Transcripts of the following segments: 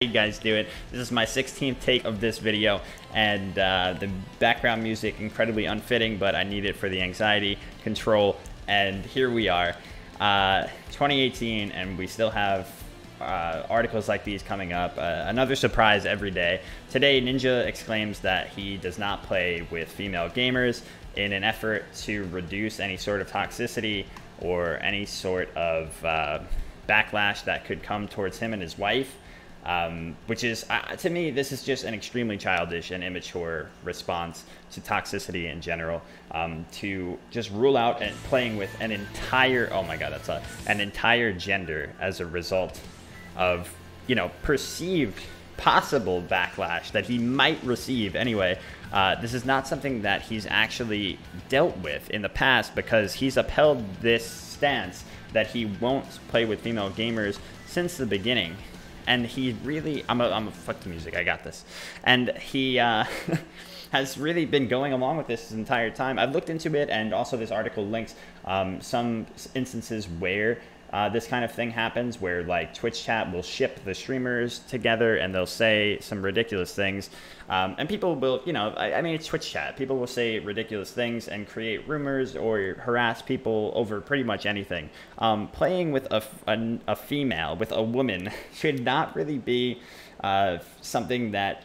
you guys do it. This is my 16th take of this video, and the background music incredibly unfitting, but I need it for the anxiety control. And here we are, 2018, and we still have articles like these coming up. Another surprise every day. Today, Ninja exclaims that he does not play with female gamers in an effort to reduce any sort of toxicity or any sort of backlash that could come towards him and his wife. Which is, to me, this is just an extremely childish and immature response to toxicity in general. To just rule out and playing with an entire, oh my god, that's an entire gender as a result of, you know, perceived possible backlash that he might receive anyway. This is not something that he's actually dealt with in the past, because he's upheld this stance that he won't play with female gamers since the beginning. And he really, I'm a fuck the music, I got this. And he has really been going along with this entire time. I've looked into it, and also this article links some instances where this kind of thing happens, where like Twitch chat will ship the streamers together and they'll say some ridiculous things. And people will, you know, I mean, it's Twitch chat. People will say ridiculous things and create rumors or harass people over pretty much anything. Playing with a female, with a woman, should not really be something that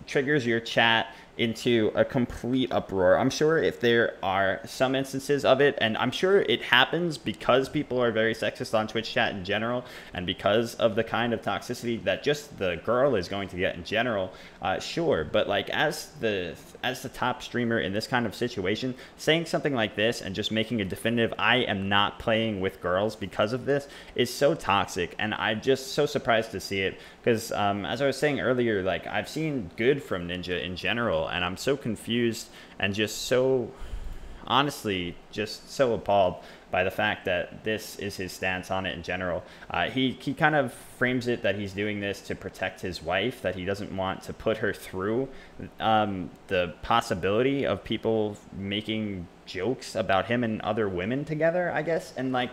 triggers your chat into a complete uproar. I'm sure if there are some instances of it, and I'm sure it happens because people are very sexist on Twitch chat in general, and because of the kind of toxicity that just the girl is going to get in general, sure. But like as the top streamer in this kind of situation, saying something like this and just making a definitive "I am not playing with girls because of this" is so toxic, and I'm just so surprised to see it. Because as I was saying earlier, like, I've seen good from Ninja in general, and I'm so confused and just so, honestly, just so appalled by the fact that this is his stance on it in general. He kind of frames it that he's doing this to protect his wife, that he doesn't want to put her through the possibility of people making jokes about him and other women together, I guess. And like,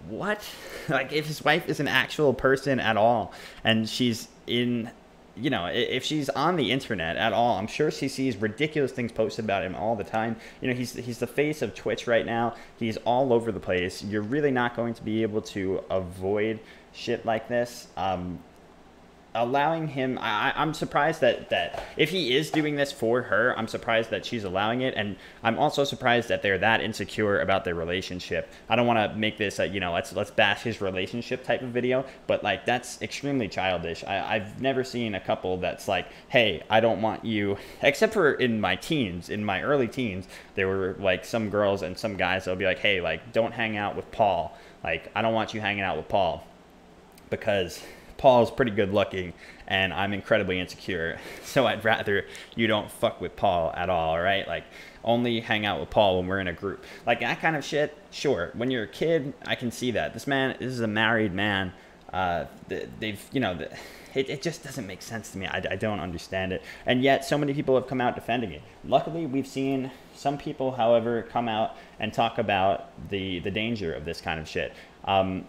what? Like, if his wife is an actual person at all, and she's in, you know, if she's on the internet at all, I'm sure she sees ridiculous things posted about him all the time. You know, he's the face of Twitch right now. He's all over the place. You're really not going to be able to avoid shit like this. Allowing him, I'm surprised that if he is doing this for her, I'm surprised that she's allowing it, and I'm also surprised that they're that insecure about their relationship. I don't want to make this a, you know, let's bash his relationship type of video, but like, that's extremely childish. I've never seen a couple that's like, hey, I don't want you, except for in my teens, in my early teens, there were like some girls and some guys that'll be like, hey, like, don't hang out with Paul. Like, I don't want you hanging out with Paul because Paul's pretty good looking and I'm incredibly insecure, so I'd rather you don't fuck with Paul at all right? Like, only hang out with Paul when we're in a group. Like, that kind of shit, sure. When you're a kid, I can see that. This is a married man. They've, you know, it just doesn't make sense to me. I don't understand it. And yet so many people have come out defending it. Luckily, we've seen some people, however, come out and talk about the danger of this kind of shit.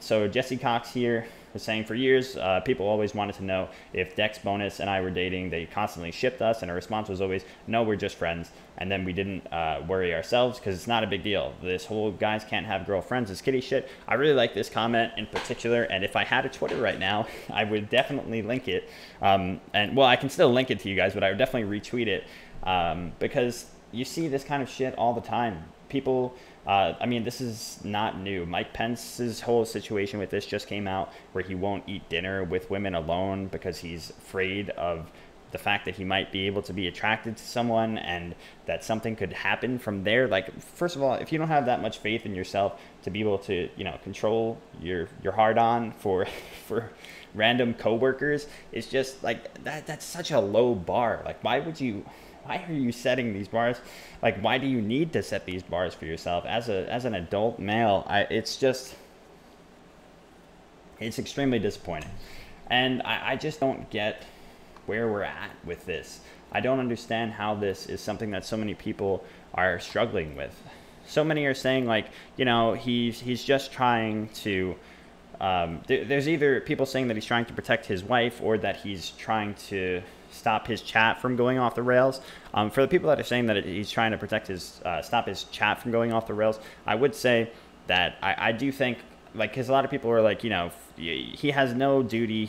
So Jesse Cox here was saying, for years, people always wanted to know if Dex Bonus and I were dating. They constantly shipped us, and our response was always, no, we're just friends. And then we didn't worry ourselves because it's not a big deal. This whole guys can't have girlfriends is kitty shit. I really like this comment in particular, and if I had a Twitter right now, I would definitely link it. And well, I can still link it to you guys, but I would definitely retweet it because you see this kind of shit all the time. People, I mean, this is not new. Mike Pence's whole situation with this just came out, where he won't eat dinner with women alone because he's afraid of the fact that he might be able to be attracted to someone and that something could happen from there. Like, first of all, if you don't have that much faith in yourself to be able to, you know, control your hard-on for random coworkers, it's just like that's such a low bar. Like, why are you setting these bars? Like, why do you need to set these bars for yourself as an adult male? It's extremely disappointing, and I just don't get where we're at with this. I don't understand how this is something that so many people are struggling with. So many are saying, like, you know, he's just trying to there's either people saying that he's trying to protect his wife or that he's trying to stop his chat from going off the rails. For the people that are saying that he's trying to protect his stop his chat from going off the rails, I would say that I do think, like, because a lot of people are like, you know, he has no duty,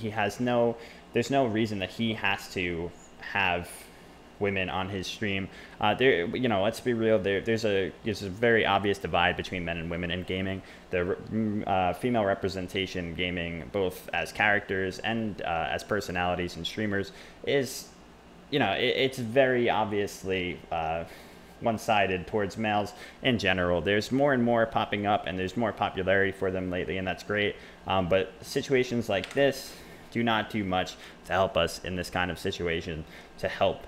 there's no reason that he has to have women on his stream. There, you know, let's be real. There's a very obvious divide between men and women in gaming. The female representation in gaming, both as characters and as personalities and streamers, is, you know, it's very obviously one-sided towards males in general. There's more and more popping up, and there's more popularity for them lately, and that's great. But situations like this do not do much to help us in this kind of situation, to help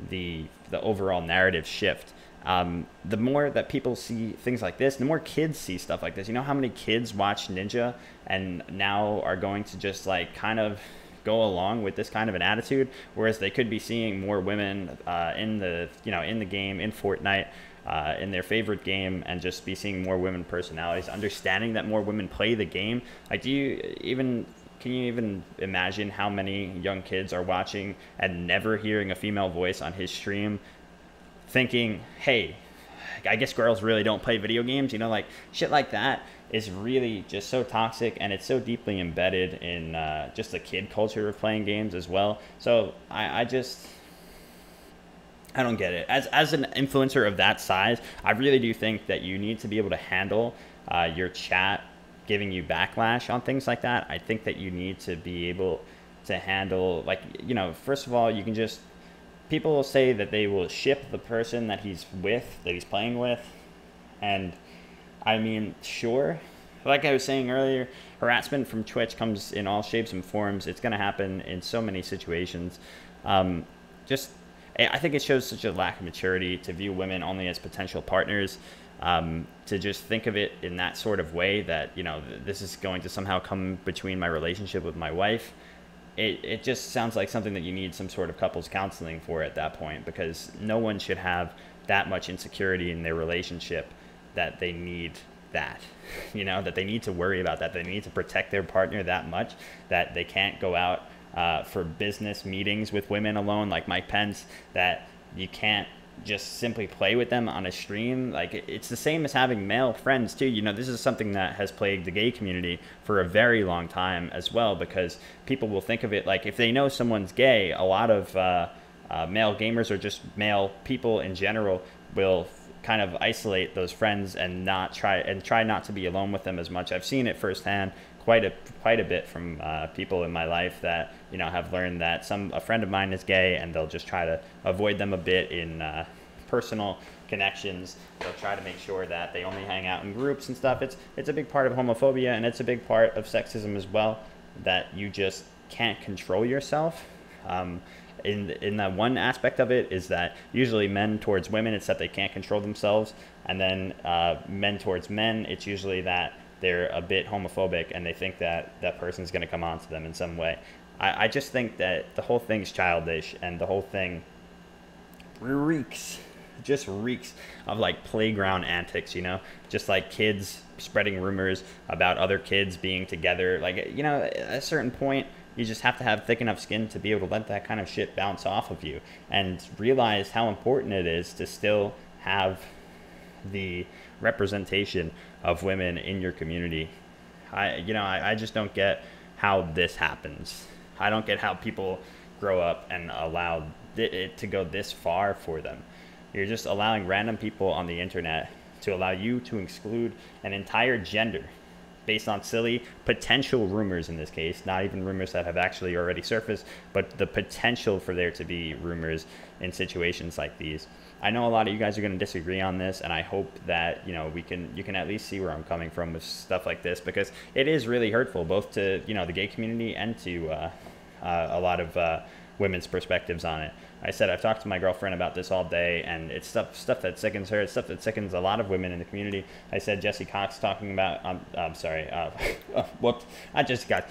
the overall narrative shift. The more that people see things like this, the more kids see stuff like this. You know how many kids watch Ninja and now are going to just like kind of go along with this kind of an attitude, whereas they could be seeing more women in the game, in Fortnite, in their favorite game, and just be seeing more women personalities, understanding that more women play the game. Like, can you even imagine how many young kids are watching and never hearing a female voice on his stream, thinking, hey, I guess girls really don't play video games? You know, like, shit like that is really just so toxic, and it's so deeply embedded in just the kid culture of playing games as well. So I don't get it. As an influencer of that size, I really do think that you need to be able to handle your chat giving you backlash on things like that. I think that you need to be able to handle, like, you know, first of all, you can just, people will say that they will ship the person that he's with, that he's playing with, and I mean, sure, like I was saying earlier, harassment from Twitch comes in all shapes and forms. It's going to happen in so many situations. I think it shows such a lack of maturity to view women only as potential partners. To just think of it in that sort of way, that, you know, this is going to somehow come between my relationship with my wife. It just sounds like something that you need some sort of couples counseling for at that point, because no one should have that much insecurity in their relationship that they need that, you know, that they need to worry about that, they need to protect their partner that much, that they can't go out for business meetings with women alone, like Mike Pence, that you can't just simply play with them on a stream. Like, it's the same as having male friends too. You know, this is something that has plagued the gay community for a very long time as well, because people will think of it like, if they know someone's gay, a lot of male gamers, or just male people in general, will kind of isolate those friends and try not to be alone with them as much. I've seen it firsthand quite a bit from people in my life that, you know, have learned that a friend of mine is gay, and they'll just try to avoid them a bit in personal connections. They'll try to make sure that they only hang out in groups and stuff. It's a big part of homophobia, and it's a big part of sexism as well, that you just can't control yourself. In that one aspect of it is that usually men towards women, it's that they can't control themselves, and then men towards men, it's usually that they're a bit homophobic and they think that that person's going to come on to them in some way. I just think that the whole thing's childish, and the whole thing reeks of like playground antics, you know, just like kids spreading rumors about other kids being together. Like, you know, at a certain point, you just have to have thick enough skin to be able to let that kind of shit bounce off of you, and realize how important it is to still have the representation of women in your community. I just don't get how this happens. I don't get how people grow up and allow it to go this far for them. You're just allowing random people on the internet to allow you to exclude an entire gender based on silly potential rumors, in this case, not even rumors that have actually already surfaced, but the potential for there to be rumors in situations like these. I know a lot of you guys are going to disagree on this, and I hope that, you know, you can at least see where I'm coming from with stuff like this, because it is really hurtful, both to, you know, the gay community and to a lot of women's perspectives on it. I said I've talked to my girlfriend about this all day, and it's stuff that sickens her. It's stuff that sickens a lot of women in the community. I said Jesse Cox talking about, I'm sorry, whoops, not Jesse Cox.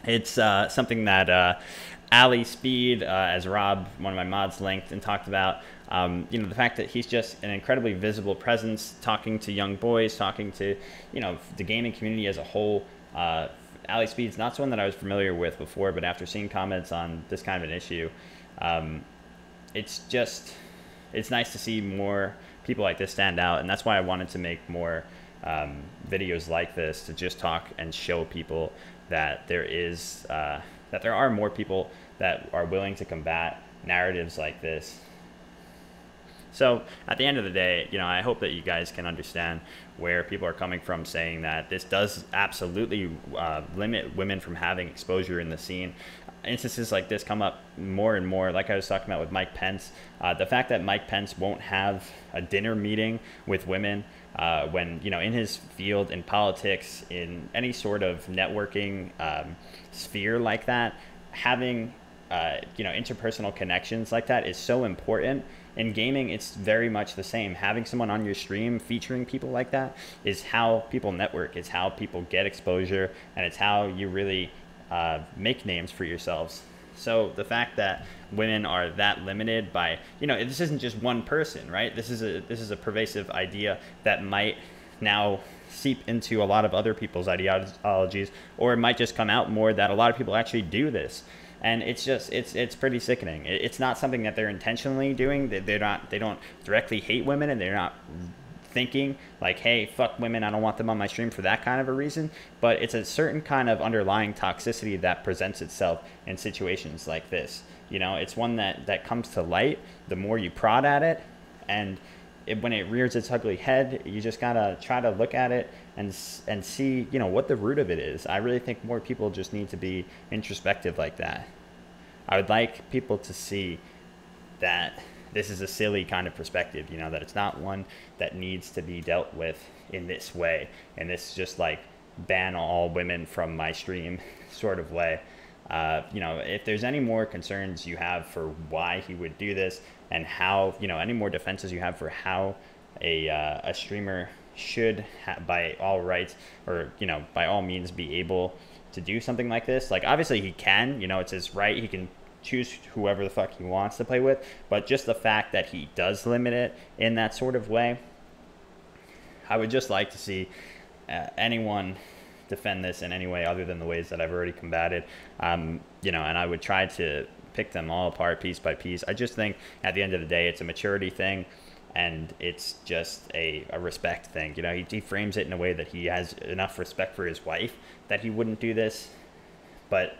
It's something that Ali Speed, as Rob, one of my mods, linked and talked about. You know, the fact that he's just an incredibly visible presence, talking to young boys, talking to, you know, the gaming community as a whole. Ali Speed's not someone that I was familiar with before, but after seeing comments on this kind of an issue, it's nice to see more people like this stand out, and that's why I wanted to make more videos like this, to just talk and show people that there are more people that are willing to combat narratives like this. So at the end of the day, you know, I hope that you guys can understand where people are coming from, saying that this does absolutely limit women from having exposure in the scene. Instances like this come up more and more, like I was talking about with Mike Pence. The fact that Mike Pence won't have a dinner meeting with women when, you know, in his field, in politics, in any sort of networking sphere like that, having you know, interpersonal connections like that is so important. In gaming, it's very much the same. Having someone on your stream featuring people like that is how people network, it's how people get exposure, and it's how you really make names for yourselves. So the fact that women are that limited by, you know, this isn't just one person, right? This is a pervasive idea that might now seep into a lot of other people's ideologies, or it might just come out more that a lot of people actually do this. And it's just, it's pretty sickening. It's not something that they're intentionally doing. They don't directly hate women, and they're not thinking like, hey, fuck women, I don't want them on my stream for that kind of a reason. But it's a certain kind of underlying toxicity that presents itself in situations like this. You know, it's one that comes to light the more you prod at it, and when it rears its ugly head, you just gotta try to look at it and see, you know, what the root of it is. I really think more people just need to be introspective like that. I would like people to see that this is a silly kind of perspective, you know, that it's not one that needs to be dealt with in this way, and this just like ban all women from my stream sort of way. You know, if there's any more concerns you have for why he would do this, and how, you know, any more defenses you have for how a streamer should by all rights, or, you know, by all means be able to do something like this. Like, obviously he can, you know, it's his right, he can choose whoever the fuck he wants to play with, but just the fact that he does limit it in that sort of way, I would just like to see anyone defend this in any way other than the ways that I've already combated. You know, and I would try to pick them all apart piece by piece. I just think at the end of the day, it's a maturity thing, and it's just a respect thing. You know, he frames it in a way that he has enough respect for his wife that he wouldn't do this. But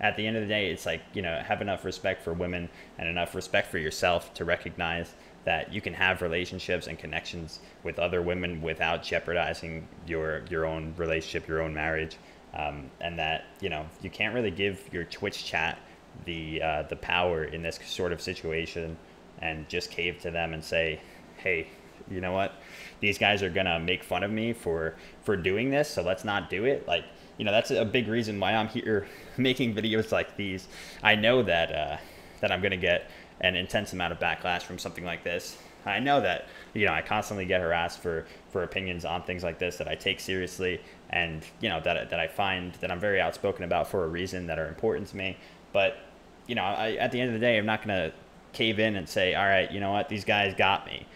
at the end of the day, it's like, you know, have enough respect for women and enough respect for yourself to recognize that you can have relationships and connections with other women without jeopardizing your own relationship, your own marriage. And that, you know, you can't really give your Twitch chat the power in this sort of situation and just cave to them and say, hey, you know what, these guys are gonna make fun of me for doing this, so let's not do it. Like, you know, that's a big reason why I'm here making videos like these. I know that that I'm gonna get an intense amount of backlash from something like this. I know that, you know, I constantly get harassed for opinions on things like this that I take seriously, and, you know, that I find that I'm very outspoken about for a reason, that are important to me. But, you know, at the end of the day, I'm not gonna cave in and say, all right, you know what, these guys got me.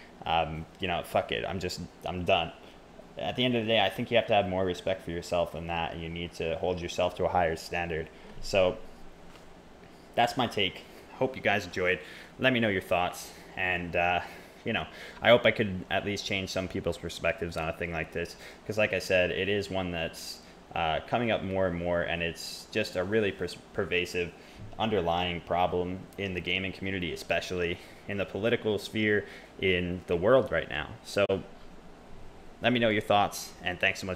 You know, fuck it, I'm done. At the end of the day, I think you have to have more respect for yourself than that, and you need to hold yourself to a higher standard. So that's my take. Hope you guys enjoyed. Let me know your thoughts, and you know, I hope I could at least change some people's perspectives on a thing like this, because like I said, it is one that's coming up more and more, and it's just a really pervasive underlying problem in the gaming community, especially in the political sphere in the world right now. So let me know your thoughts, and thanks so much.